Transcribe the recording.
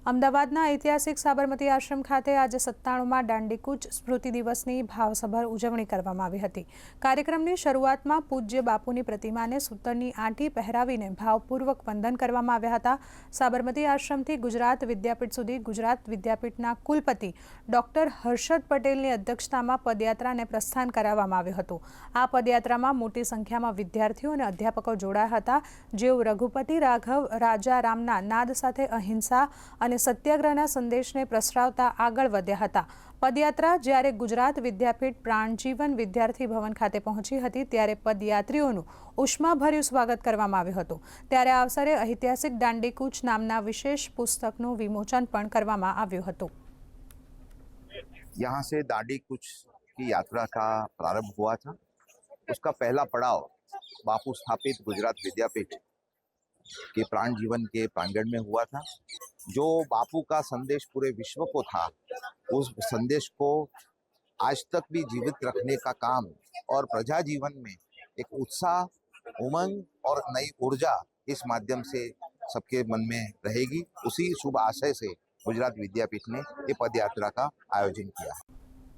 અમદાવાદના ઐતિહાસિક સાબરમતી આશ્રમ ખાતે આજે 97માં દાંડીકૂચ સ્મૃતિ દિવસની ભાવસભર ઉજવણી કરવામાં આવી હતી। કાર્યક્રમની શરૂઆતમાં પૂજ્ય બાપુની પ્રતિમાને સૂતરની આંટી પહેરાવીને ભાવપૂર્વક વંદન કરવામાં આવ્યા હતા। સાબરમતી આશ્રમથી ગુજરાત વિદ્યાપીઠ સુધી ગુજરાત વિદ્યાપીઠના કુલપતિ ડોક્ટર હર્ષદ પટેલની અધ્યક્ષતામાં પદયાત્રાને પ્રસ્થાન કરાવવામાં આવ્યું હતું। આ પદયાત્રામાં મોટી સંખ્યામાં વિદ્યાર્થીઓ અને અધ્યાપકો જોડાયા હતા, જેઓ રઘુપતિ રાઘવ રાજારામના નાદ સાથે અહિંસા અને સત્યાગ્રહના સંદેશને પ્રસરાવતા આગળ વધ્યા હતા। પદયાત્રા જ્યારે ગુજરાત વિદ્યાપીઠ પ્રાણજીવન વિદ્યાર્થી ભવન ખાતે પહોંચી હતી, ત્યારે પદયાત્રીઓનું ઉષ્માભર્યું સ્વાગત કરવામાં આવ્યું હતું। ત્યારે આ અવસરે ઐતિહાસિક દાંડીકૂચ નામના વિશેષ પુસ્તકનું વિમોચન પણ કરવામાં આવ્યું હતું। यहाँ से दांडीकूच की यात्रा का प्रारंभ हुआ था। उसका पहला पड़ाव बापू स्थापित गुजरात विद्यापीठ के प्राण जीवन के प्रांगण में हुआ था। जो बापू का संदेश पूरे विश्व को था, उस संदेश को आज तक भी जीवित रखने का काम और प्रजा जीवन में एक उत्साह, उमंग और नई ऊर्जा इस माध्यम से सबके मन में रहेगी। उसी शुभ आशय से गुजरात विद्यापीठ ने ये पद यात्रा का आयोजन किया है।